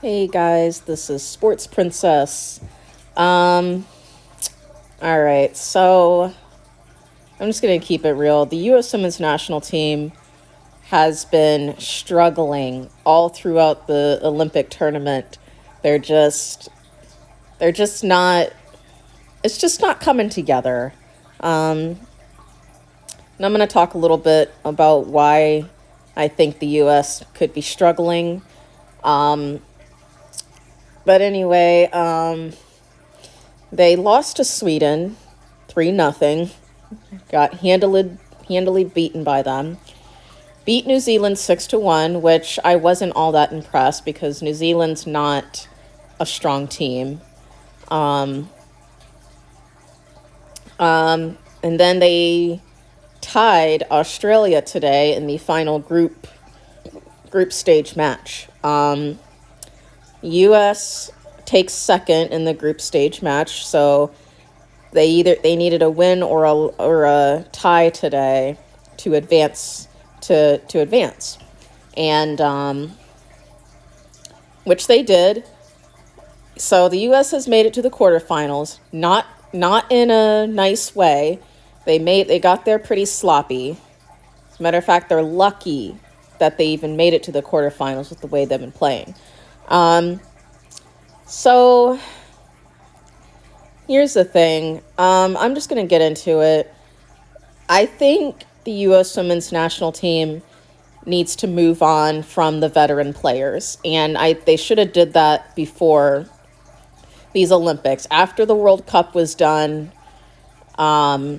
Hey guys, this is Sports Princess. Um, all right, so I'm just gonna keep it real. The U.S. Women's National Team has been struggling all throughout the Olympic tournament. They're just, they're just not. It's just not coming together. Um, and I'm gonna talk a little bit about why I think the U.S. could be struggling. Um, but anyway, they lost to Sweden 3-0. Got handily beaten by them. Beat New Zealand 6-1, which I wasn't all that impressed because New Zealand's not a strong team. Um, and then they tied Australia today in the final group stage match. U.S. takes second in the group stage match, so they needed a win or a tie today to advance to advance, and which they did. So the U.S. has made it to the quarterfinals, not in a nice way. They got there pretty sloppy. As a matter of fact, they're lucky that they even made it to the quarterfinals with the way they've been playing. So here's the thing. I'm just going to get into it. I think the U.S. Women's National Team needs to move on from the veteran players, and they should have did that before these Olympics. After the World Cup was done, after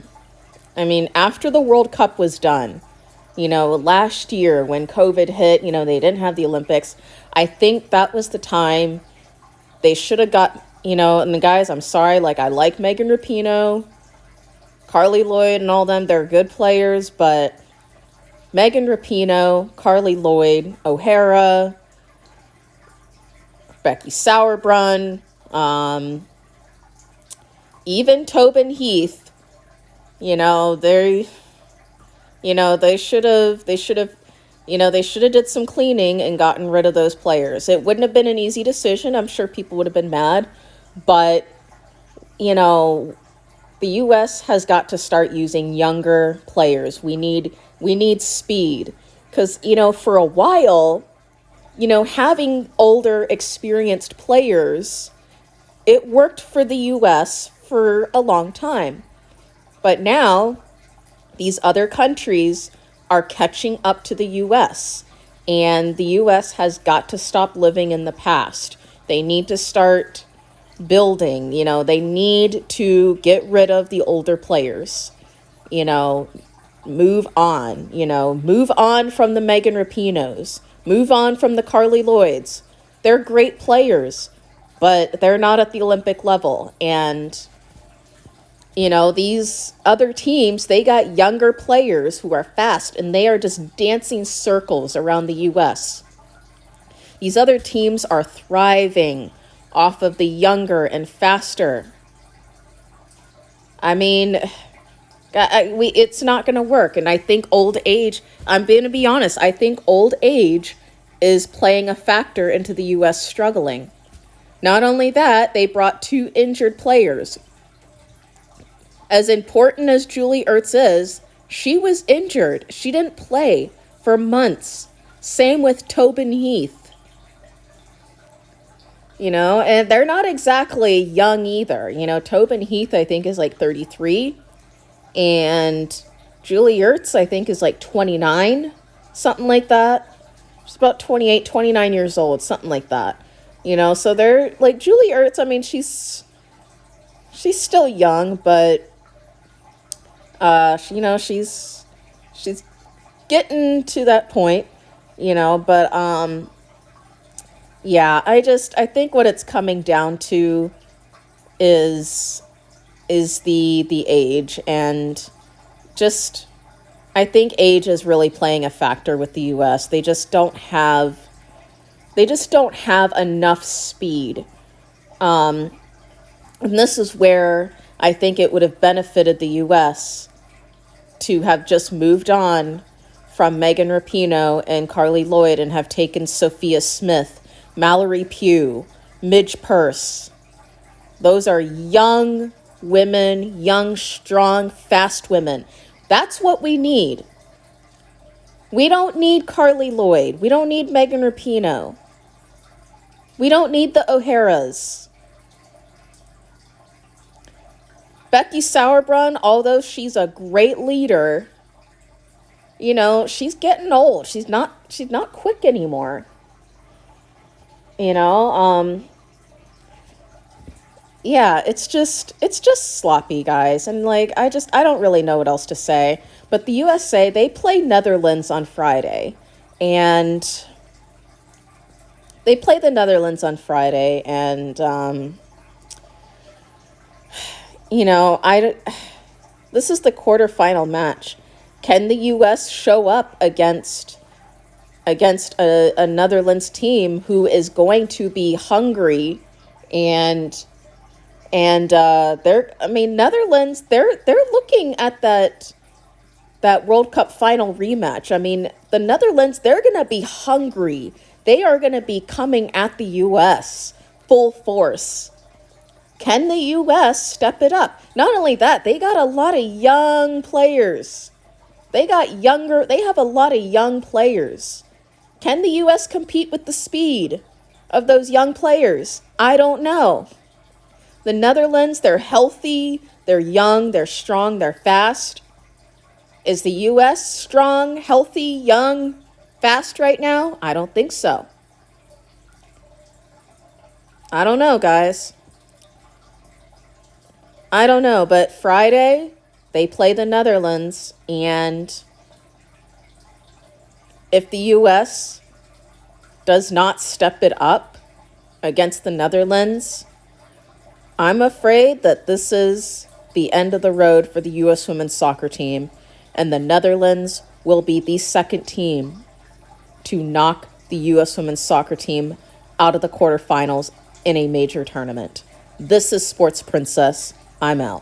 the World Cup was done, last year when COVID hit, they didn't have the Olympics. I think that was the time they should have got, and the guys, I'm sorry, I like Megan Rapinoe, Carly Lloyd and all them, they're good players, but Megan Rapinoe, Carly Lloyd, O'Hara, Becky Sauerbrunn, even Tobin Heath, they should have did some cleaning and gotten rid of those players. It wouldn't have been an easy decision. I'm sure people would have been mad, but the U.S. has got to start using younger players. We need speed because, for a while, having older, experienced players, it worked for the U.S. for a long time. But now these other countries are catching up to the U.S., and the U.S. has got to stop living in the past. They need to start building, they need to get rid of the older players, move on, move on from the Megan Rapinoes, move on from the Carly Lloyds. They're great players, but they're not at the Olympic level. And, these other teams, they got younger players who are fast, and they are just dancing circles around the U.S. These other teams are thriving off of the younger and faster. It's not going to work. And I think old age, I'm going to be honest, I think old age is playing a factor into the U.S. struggling. Not only that, they brought 2 injured players. As important as Julie Ertz is, she was injured. She didn't play for months. Same with Tobin Heath. And they're not exactly young either. Tobin Heath, I think, is 33. And Julie Ertz, I think, is 29. Something like that. She's about 28, 29 years old. Something like that. So they're, Julie Ertz, she's still young, but, she's getting to that point, but, yeah, I think what it's coming down to is the age, and just I think age is really playing a factor with the US. They just don't have enough speed. And this is where I think it would have benefited the US to have just moved on from Megan Rapinoe and Carly Lloyd and have taken Sophia Smith, Mallory Pugh, Midge Purse. Those are young women, young, strong, fast women. That's what we need. We don't need Carly Lloyd. We don't need Megan Rapinoe. We don't need the O'Haras. Becky Sauerbrunn, although she's a great leader, you know, she's getting old. She's not quick anymore. You know, yeah, it's just sloppy, guys. And like I don't really know what else to say. But the USA, they play Netherlands on Friday. And they play the Netherlands on Friday, and you know, this is the quarterfinal match. Can the U.S. show up against a Netherlands team who is going to be hungry and Netherlands, they're looking at that World Cup final rematch. I mean, the Netherlands, they're going to be hungry. They are going to be coming at the U.S. full force. Can the U.S. step it up? Not only that, they got a lot of young players. They have a lot of young players. Can the U.S. compete with the speed of those young players? I don't know. The Netherlands, they're healthy, they're young, they're strong, they're fast. Is the U.S. strong, healthy, young, fast right now? I don't think so. I don't know, guys. I don't know, but Friday, they play the Netherlands, and if the U.S. does not step it up against the Netherlands, I'm afraid that this is the end of the road for the U.S. women's soccer team, and the Netherlands will be the second team to knock the U.S. women's soccer team out of the quarterfinals in a major tournament. This is Sports Princess. I'm out.